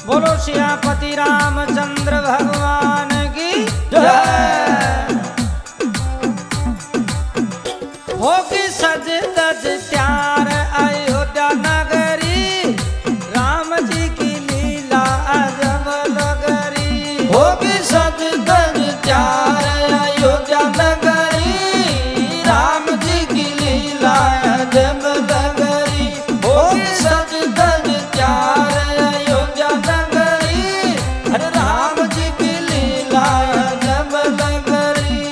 बोलो सियापति रामचंद्र भगवान की जय। होगी सज धज त्यार अयोध्या नगरी, राम जी की लीला अजब लगरी। होगी सज धज त्यार अयोध्या नगरी, राम जी की लीला अजब लगरी। होगी सज धज त्यार अयोध्या नगरी, अरे राम जी की लीला अजब लगरी।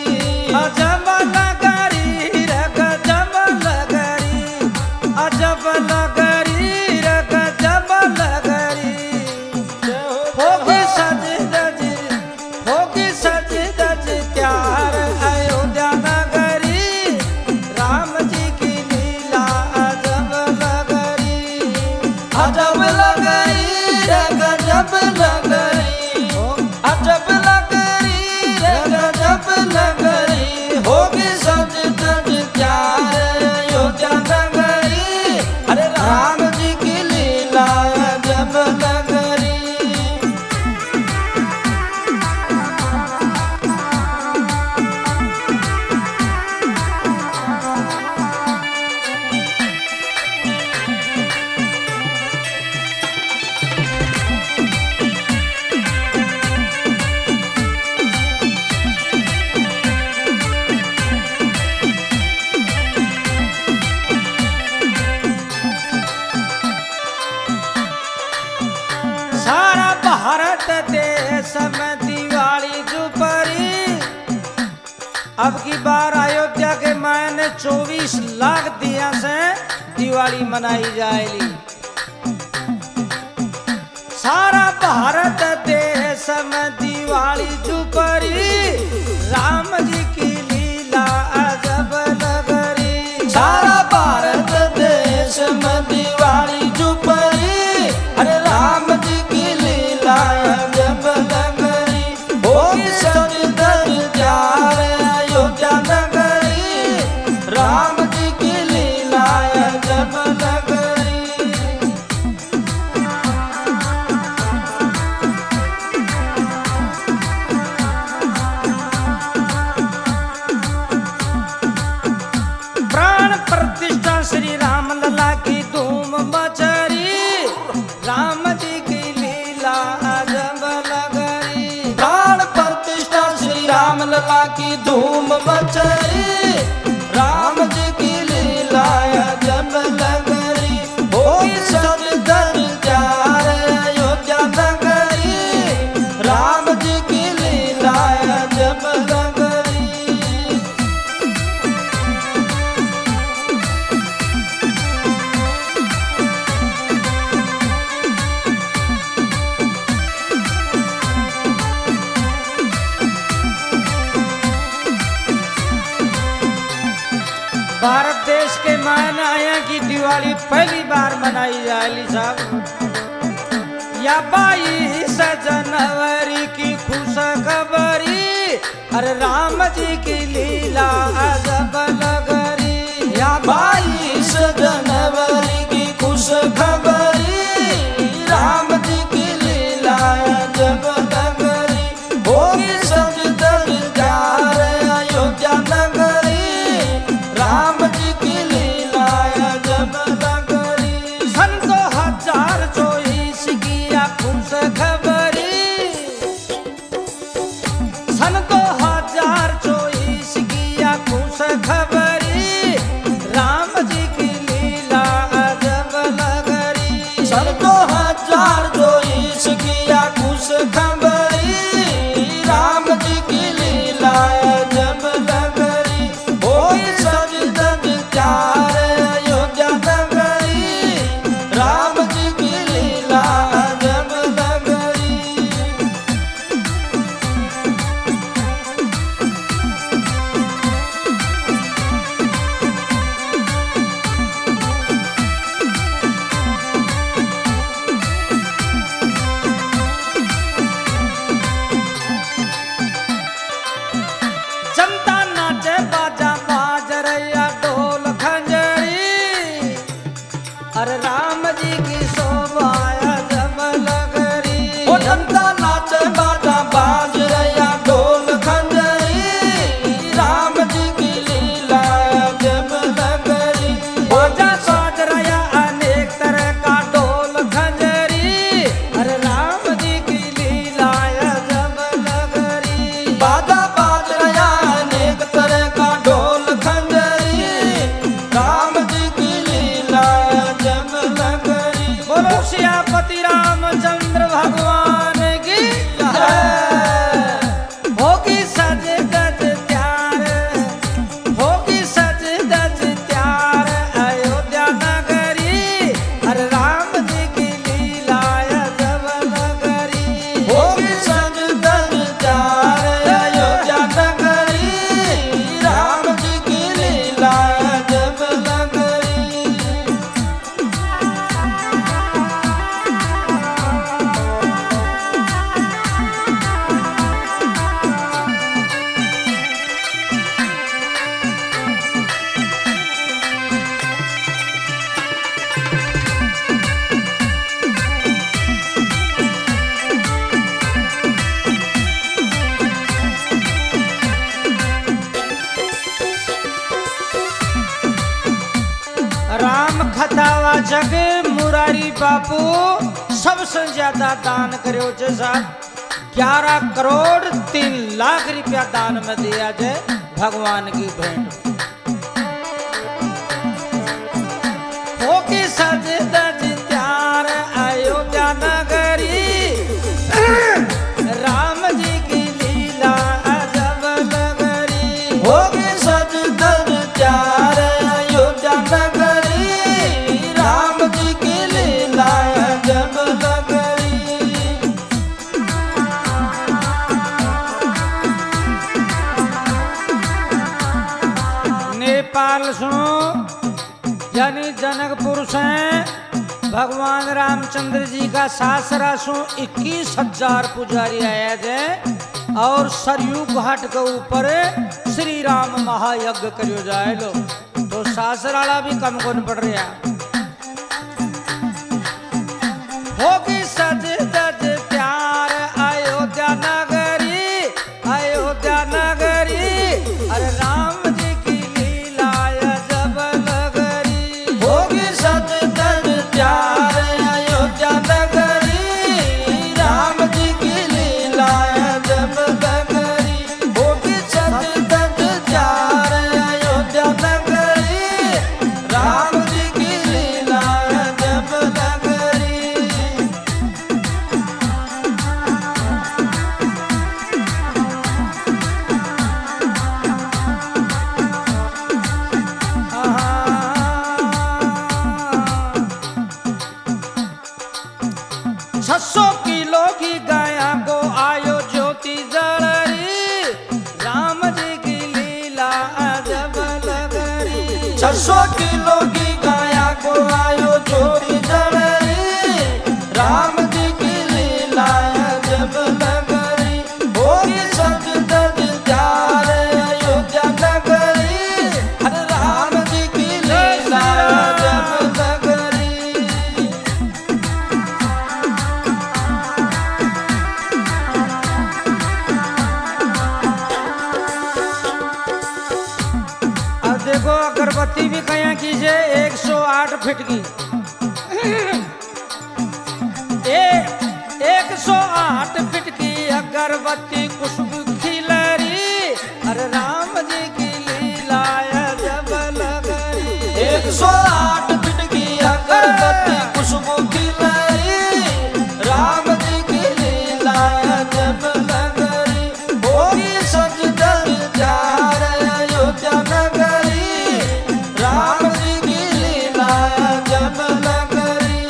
अजब लगरी रे गजब लगरी, अजब लगरी रे गजब लगरी। होगी सज धज, होगी सज धज त्यार अयोध्या नगरी, राम जी की लीला अजब लगरी। अजब लगरी रे गजब लगरी, अजब लगरी रे गजब लगरी। होगी सज धज त्यार अयोध्या नगरी, अरे राम जी की लीला अजब लगरी। सारा भारत देश में दिवाली जुपरी, अब की बार अयोध्या के मैंने 24 लाख दिया से दिवाली मनाई जाएगी। सारा भारत देश में दिवाली जुपरी, राम जी की लीला अजब लगरी। सारा भारत देश में दिवाली जुपरी, अरे राम जी की लीला अजब लगरी। होगी सज धज त्यार अयोध्या नगरी, राम जी की लीला अजब लगरी। प्राण प्रतिष्ठा श्री राम लला की धूम मचरी, राम जी की लीला अजब लगरी। प्राण प्रतिष्ठा श्री राम लला की धूम मचरी, राम जी की लीला अजब लगरी। होगी सज धज त्यार अयोध्या नगरी, राम जी की लीला अजब लगरी। भारत देश के मायने आया की दिवाली पहली बार मनाई जाएगी साहब। या 22 जनवरी की खुश खबरी, अरे राम जी की लीला अजब लगरी। या 22 जनवरी की खुश खबरी, राम जी की लीला अजब लगरी। होगी सज धज त्यार अयोध्या नगरी, राम जी की लीला अजब लगरी। सन 2024 की या खुश खबरी, सन 2024 की या खुश खबरी, राम जी की लीला अजब लगरी। सन 2024 की या खुश खबरी, राम जी की लीला अजब लगरी। होगी सज धज त्यार अयोध्या नगरी, राम जी की लीला अजब लगरी। जनता नाचे बाजा बाज रया ढोल खंजरी राम जी की लीला जब लगरी बाजा बाज रहा अनेक तरह का ढोल खंजरी अरे राम जी की लीला जब लगरी बाजा बाज रया अनेक तरह का ढोल खंजरी राम जी की लीला जब लगरी बोलो सियापति रामचंद्र भगवान की जय। होगी सज गज त्यार होगी सज गज त्यार अयोध्या नगरी अरे राम जी की लीला जब लगरी होगी सज गज चार अयोध्या नगरी राम जी की लीला जब लगरी राम खतावा जग मुरारी बापू सबसे ज्यादा दान करो साहब 11 करोड़ 3 लाख रुपया दान में दिया जाए भगवान की भेंट होगी सज दज त्यार अयोध्या नगरी राम जी की लीला जब लगरी होगी सज गज चार अयोध्या नगरी राम जी की लीला जब लगरी नेपाल सुनो यानी जनकपुर से भगवान रामचंद्र जी का सासरा सो 21,000 पुजारी आया थे और सरयू घाट के ऊपर श्री राम महायज्ञ करो जाए लो तो सासराला भी कम कौन पड़ रहा होगी सज दज प्यार अयोध्या नगरी अरे राम जी की लीला जब लगरी होगी सज गज चार अयोध्या नगरी राम जी की लीला जब लगरी होगी सज गज चार अयोध्या नगरी राम जी की लीला जब लगरी छसो किलो की गाया को आयो ज्योति जलरी राम जी की लीला जब लगरी 600 किलो की गाया को आयो चोरी जलरी राम जी की लीला जब लगरी होगी सज गज चार अयोध्या नगरी हर राम जी की लीला जब लगरी अब देखो अगरबत्ती भी कया कीजिए 108 फीट की 108 फीट की अगरबत्ती खुशबू खिलरी अरे राम जी की लीला जब लगरी 108 फीट की अगरबत्ती खुशबू खिलरी राम जी की लीला जब लगरी होगी सज गज चार अयोध्या नगरी राम जी की लीला जब लगरी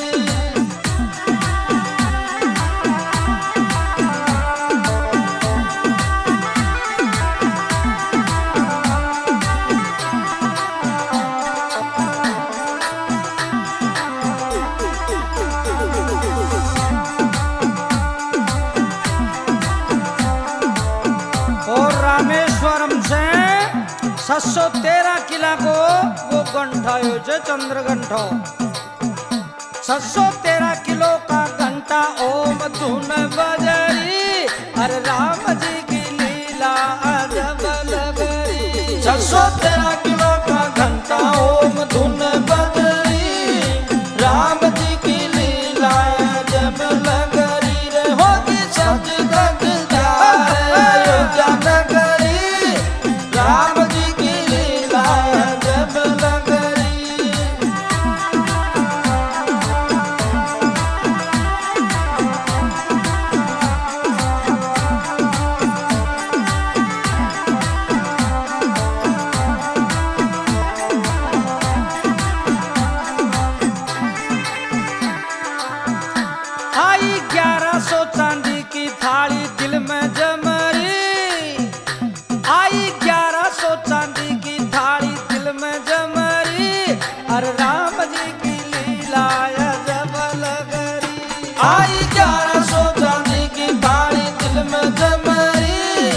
और रामेश्वरम से 613 किला को वो गंठा यो छे चंद्र गंठो 613 किलो का गंठ घंटा ओम धुन बजरी, अरे राम जी की लीला अजब लगरी। 613 किलो का घंटा ओम धुन बजरी, राम जी की लीला जब लगरी रे। होगी सज धज जाए अयोध्या नगरी, राम जी की लीला जब लगरी। आई 1100 चांदी की थाली दिल में जमरी, आई 1100 चांदी की थाली दिल में जमरी, अरे राम जी की लीला अजब लगरी। आई 1100 चांदी की थाली दिल में जमरी,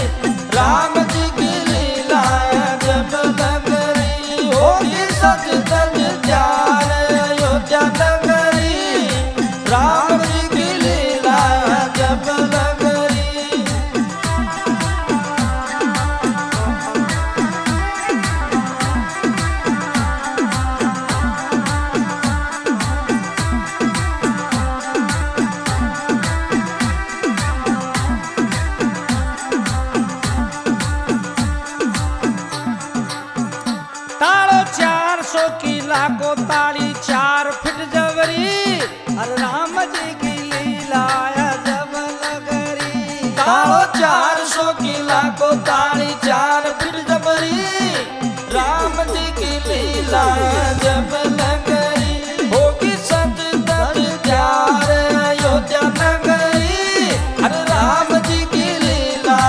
राम जी की लीला जब लगरी। होगी सज धज जाए अयोध्या नगरी, राम जी की लीला जब लगरी। ताड़ो 400 की लाखों ताली 4 फीट जबरी, अरे राम जी की लीला अजब लगरी। तालो 400 की लाखों ताली 4 फिर जबरी, राम जी की लीला जब लगरी। होगी सज धज जाए अयोध्या नगरी, अरे राम जी की लीला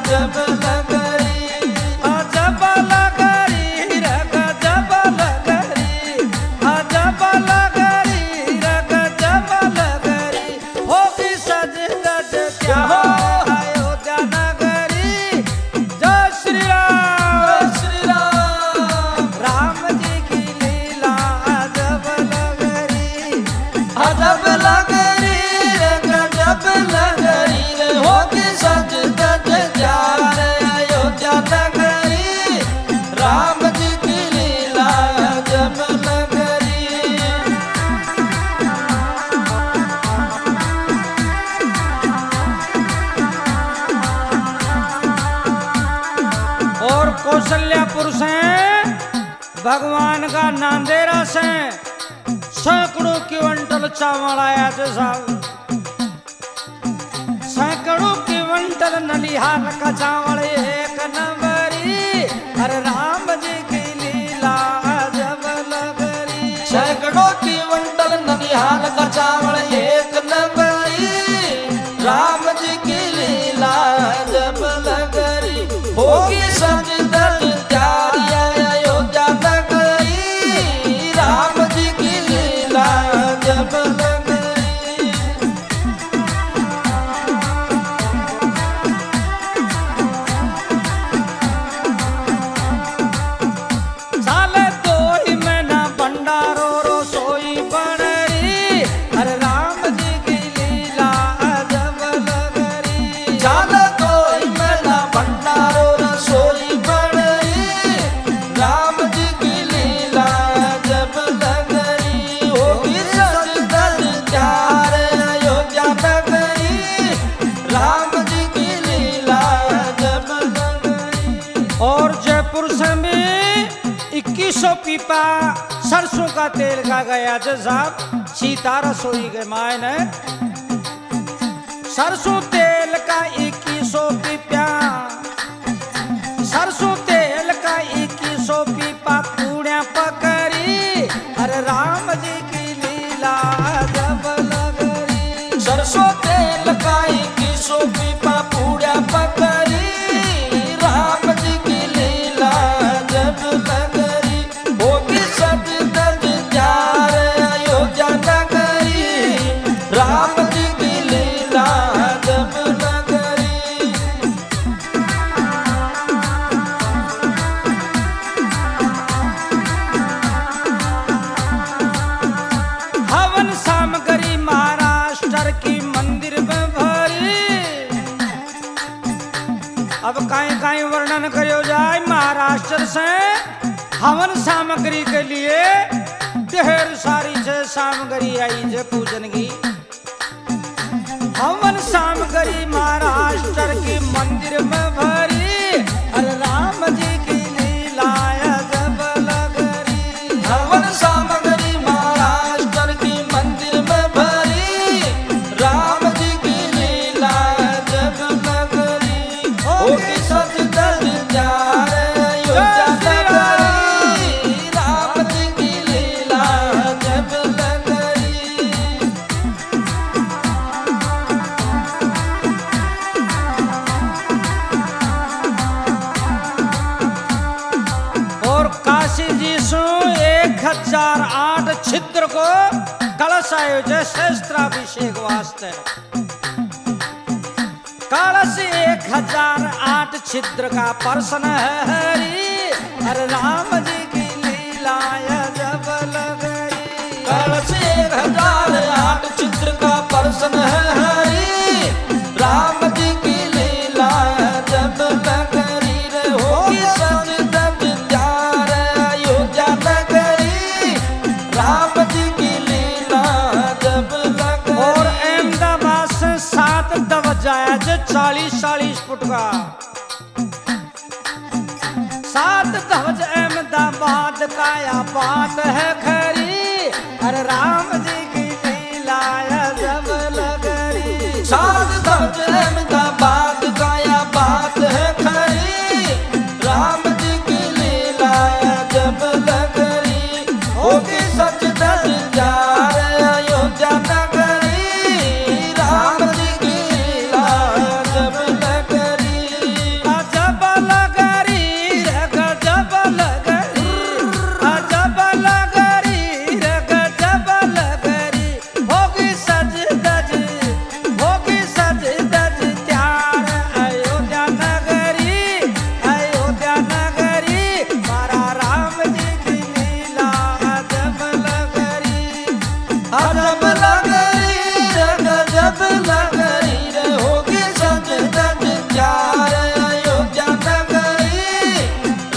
जब लगरी। अजब लगरी रे गजब लगरी, अजब लगरी रे गजब लगरी। होगी सज धज क्या अयोध्या नगरी। जय श्री राम, जय श्री राम, राम जी की लीला अजब लगरी। अजब लगरी रे गजब लगरी रे। होगी सज धज जाए अयोध्या नगरी, राम जी की लीला जब लगरी। और कौशल्यापुर से भगवान का नांदेरा से सैकड़ों क्विंटल चावल आया थे साहब, सैकड़ों क्विंटल नलिहार का चावल एक नंबरी, अरे राम जी की लीला अजब लगरी। सैकड़ों की वंटल ननिहाल का चावल एक नंबरी, राम जी की लीला जब लगरी। होगी सज धज जाए अयोध्या नगरी, राम जी की लीला जब लगरी। साले 2 ही महीना भंडारो रसोई बनरी, अरे राम जी की लीला अजब लगरी। चाल तो महीना भंडारो रसोई बनरी, राम जी की लीला जब लगरी। होगी सज धज जाए अयोध्या नगरी, राम जी की लीला जब लगरी। और जयपुर से भी 2100 पीपा सरसों का तेल का गया थे साहब, सीता रसोई के मायने सरसों तेल का 2100 पीपा, सरसों तेल का 2100 पीपा कूड़ा पकड़ी, अरे राम जी की लीला जब लगरी। सरसों तेल काई की सोपी पापूड़ा पकड़ी, राम जी की लीला जब लगरी। होगी सज धज जाए अयोध्या नगरी, राम जी की लीला जब लगरी। हवन सामग्री महाराष्ट्र की अब काई काई वर्णन करो जाए महाराष्ट्र से हवन सामग्री के लिए ढेर सारी से सामग्री आई है पूजन की। हवन सामग्री महाराष्ट्र की मंदिर में भरी अरे राम जी की लीला जब लगरी। हवन सामग्री महाराष्ट्र की मंदिर में भरी राम जी की लीला जब लगरी। होगी सच दस जार अयोध्या नगरी राम जी की लीला जब लगरी। और काशी जी सु 1008 छिद्र को कलश आयोजन शस्त्राभिषेक वास्ते। कलश 1008 छिद्र का प्रश्न है हरि अरे राम जी की लीला जब लगरी। कलश 1008 चित्र का प्रश्न है हरि राम जी की लीला जब लगरी। रे होगी सच दस जार अयोध्या नगरी राम जी की लीला जब लगरी। और अहमदाबाद से 7 दवजाया जो 40-40 फुट का 7 ध्वज अहमदाबाद का या बात है खरी अरे राम जी की लीला जब लगरी। सात ध्वज अहमदाबाद का या बात है खरी राम जी की लीला जब लगरी। होगी सच दस जार अयोध्या नगरी राम जी की लीला जब लगरी। जब लगरी रे गजब लगरी जब लगरी रे गजब लगरी। होगी सज दज त्यार अयोध्या नगरी मारा राम जी की लीला जब लगरी। अजब लगरी रे गजब लगरी रे होगी सच दस जार अयोध्या नगरी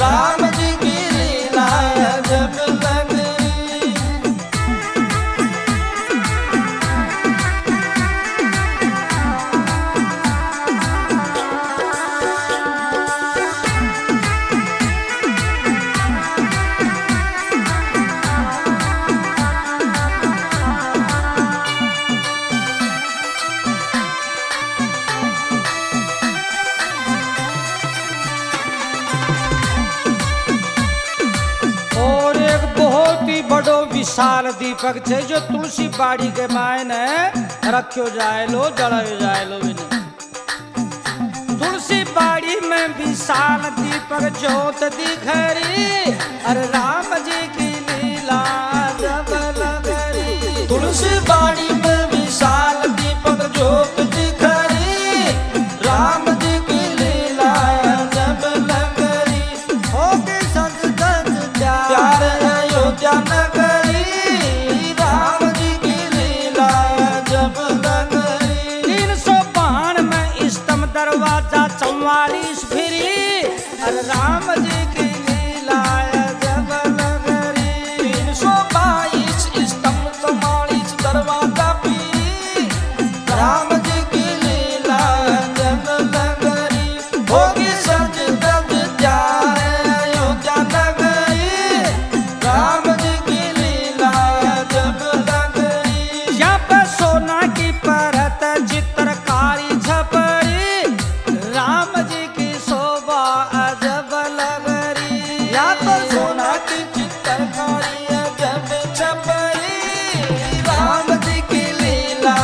राम जी की लीला जब लगरी। और एक बहुत ही बड़ो विशाल दीपक छे जो तुलसी बाड़ी के मायने रखो जाए लो जलायो जाए लो बिन। तुलसी बाड़ी में विशाल दीपक ज्योत दिखरी अरे राम जी की लीला जब लगरी। तुलसी बाड़ी में विशाल दीपक ज्योत दिखरी राम जी की लीला जब लगरी। होगी सज दज प्यार अयोध्या नगरी राम जी की लीला जब लगरी। 392 में स्तंभ दरवाजा 44 फिरी अरे राम जी की लीला जब लगरी। 322 स्तंभ 44 दरवाजा पीरी राम जी की लीला जब लगरी। होगी सच दस जार अयोध्या नगरी राम जी की लीला जब लगरी। यहाँ पे सोना की परत चित्रकारी छपरी राम जी की शोभा अजब लगरी। या तो सोना की चित्रकारी जब छपरी राम जी की लीला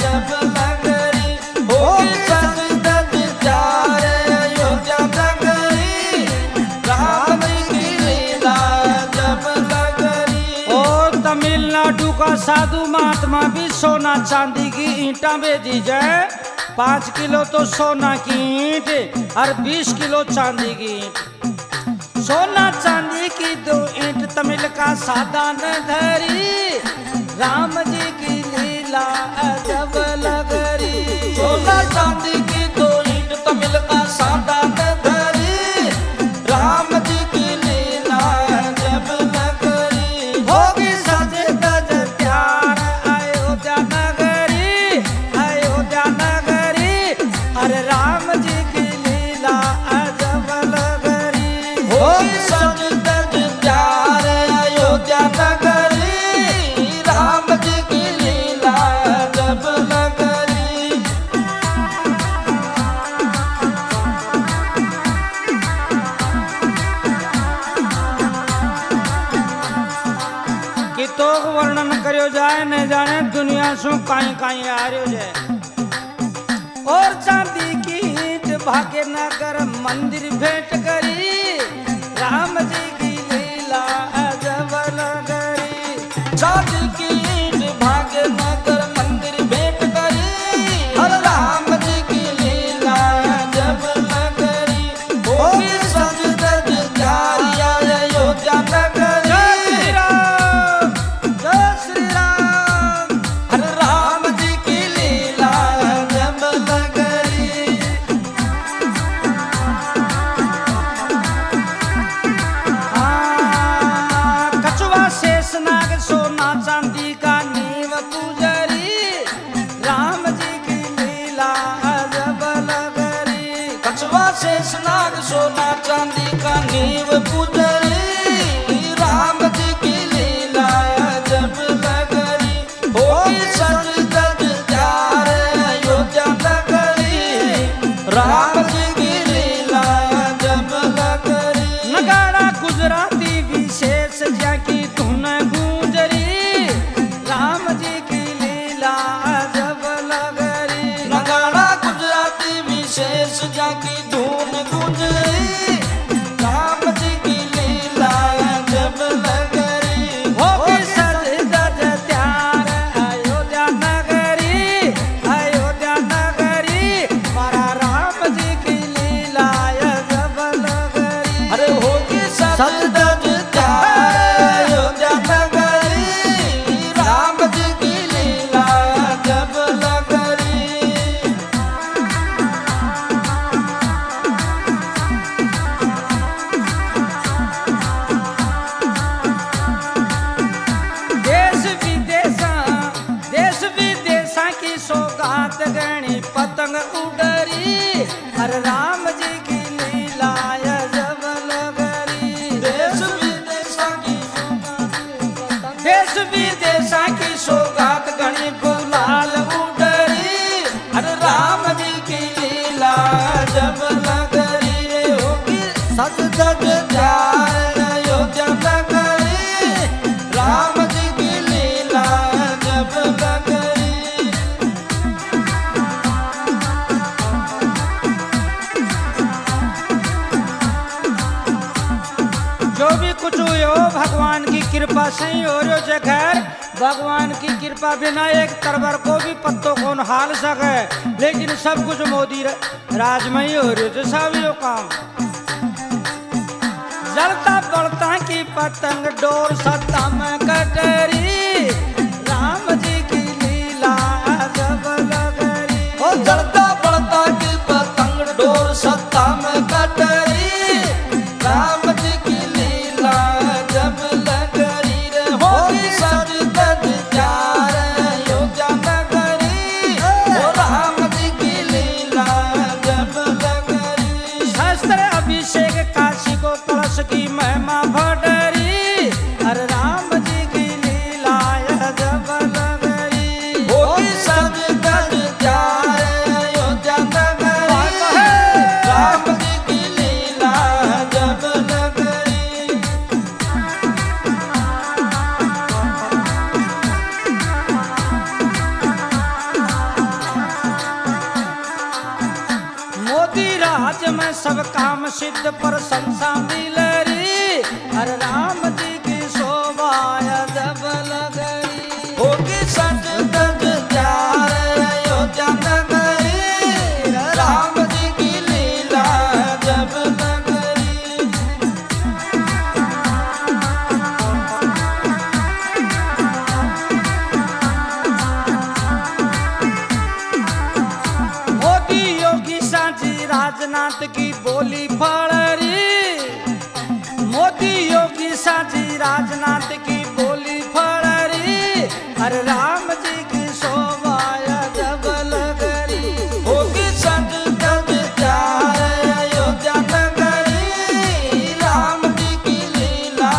जब लगरी। होगी सच दस जार अयोध्या नगरी राम जी की लीला जब लगरी। और तमिलनाडु का साधु महात्मा भी सोना चांदी की ईंटा भेजी जाए। 5 किलो तो सोना की ईंट और 20 किलो चांदी की ईंट। सोना चांदी की 2 ईंट तमिल का साधन धरी राम जी की लीला अजब लगरी। सोना चांदी की 2 ईंट तमिल का सादा दुनिया सु काई काई आ रहे जे और चांदी की ईंट भाग्य नगर मंदिर भेंट करी राम जी की लीला अजब लगरी चांदी की ईंट भाग्य नगर मंदिर भेंट करी हर राम जी की लीला अजब लगरी होगी सज धज जारिया अयोध्या नगरी जय श्री राम हर राम जी की लीला अजब लगरी कछुआ शेषनाग सोना चांदी का नींव पुजरी राम जी की लीला अजब लगरी कछुआ शेषनाग सोना चांदी का नींव पुजरी राम जी की लीला अजब लगरी होगी सज धज जार अयोध्या नगरी राम जी की लीला अजब लगरी नगाड़ा गुजराती विशेष जाकी धुन गूंजरी राम जी की लीला अजब लगरी नगाड़ा गुजराती विशेष जाकी धून गुंजरी राम जी की लीला अजब लगरी होगी सज धज त्यार अयोध्या नगरी मारा राम जी की लीला अजब लगरी अरे होगी सज धज त्यार अयोध्या नगरी राम जी की लीला अजब लगरी देश विदेशा की सौगात गणी पतंग उडरी हर राम जी की लीला अजब लगरी देश विदेशा की सौगात गणी गुलाल उडरी हर राम जी की लीला अजब लगरी रे होगी सज धज जार अयोध्या नगरी राम जी की लीला अजब लगरी जो भी कुछ हो भगवान की कृपा से ही हो रही जगह भगवान की कृपा बिना एक तरवर को भी पत्तों को हाल सके लेकिन सब कुछ मोदी राज में ही हो रही है सब यो काम जलता बढ़ता की पतंग डोर सत्ता में कटरी राम जी की लीला अजब लगरी ओ जलता पड़ता की पतंग डोर सत्ता में कटरी राम जी की लीला जब लगरी रे होगी सज धज जार अयोध्या नगरी ओ राम जी की लीला जब लगरी शास्त्र अभिषेक काशी को कलश की महिमा भडरी हर राम जी की लीला अजब लगरी होगी सज धज जार अयोध्या नगरी राम जी की लीला जब लगरी मोदी राज में सब काम सिद्ध प्रशंसा मिलरी हर राम जी की शोभा अजब लगरी होगी सज धज जार अयोध्या नगरी राम जी की लीला जब लगरी मोदी योगी साजी राजनाथ की बोली फड़री मोदी योगी साजी राजनाथ की बोली फड़री हर राम जी की शोभा अजब लगरी होगी सज धज जार अयोध्या नगरी राम जी की लीला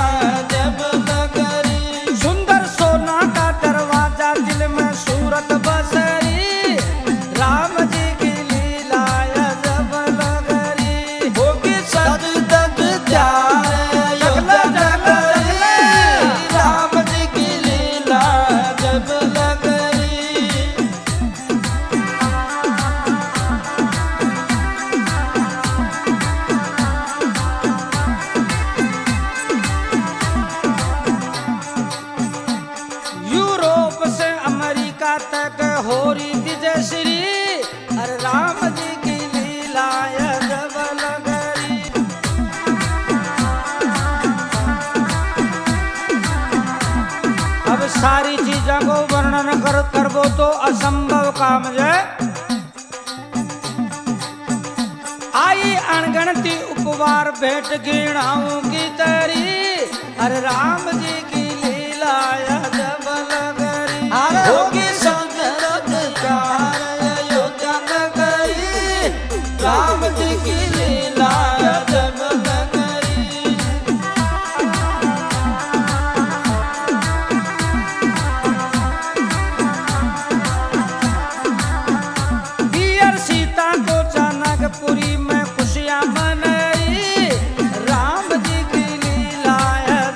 जब लगरी सुंदर सोना का दरवाजा दिल में सूरत बसरी राम जी की लीला अजब लगरी होगी सज धज जार अयोध्या नगरी राम जी की लीला जब करबो तो असंभव काम है। आई अनगणती उपवार भेंट गिणाऊं की तरी, अरे राम जी की लीला जब लगरी। होगी संगत कार अयोध्या नगरी, राम जी की लीला जब लगरी। पियर सीता को जनकपुरी में खुशियां मनाई, राम जी की लीला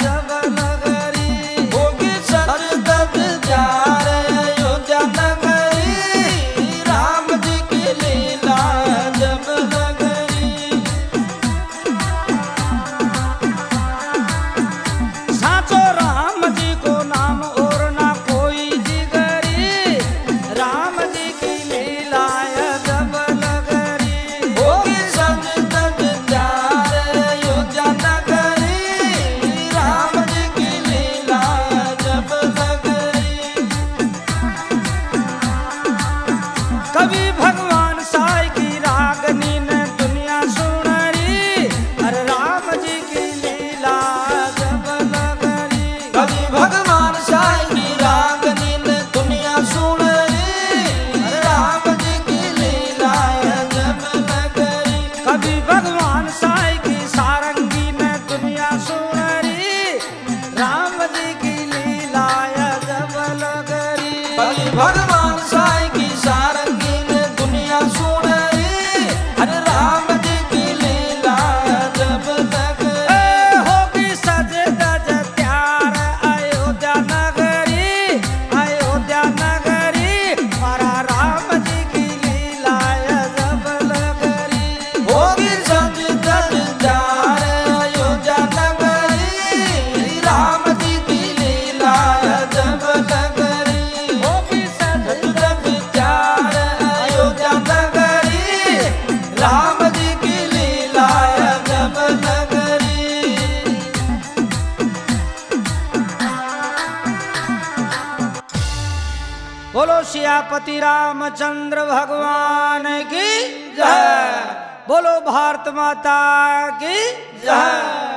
जब लगरी। होगी संगत कार अयोध्या नगरी, राम जी की लीला जब लगरी। साचो राम जी को नाम और ना कोई जिगरी, राम जी की लीला जब लगरी। होगी संगत कार अयोध्या नगरी, राम जी की लीला जब लगरी। कभी भगवान साई की रागनी ने दुनिया सुनरी, अरे राम जी की लीला जब लगरी। कभी भगवान साई की रागनी ने दुनिया सुन ली, राम जी की लीला जब लगरी। कभी भगवान साई की सारंगी ने दुनिया सुनरी, राम जी की लीला जब लगरी। कभी भगवान साई की सारंगी ने दुनिया सुन ली, हरे राम जी की लीला जब लगरी। होगी सज धज त्यार अयोध्या नगरी, अयोध्या नगरी, मारा राम जी की लीला जब लगरी। होगी सज धज जार अयोध्या नगरी, राम जी की लीला जब लगरी। होगी सज धज जार अयोध्या नगरी, राम जी की लीला जब लगरी। बोलो सियापति रामचंद्र भगवान की जय, बोलो भारत माता की जय।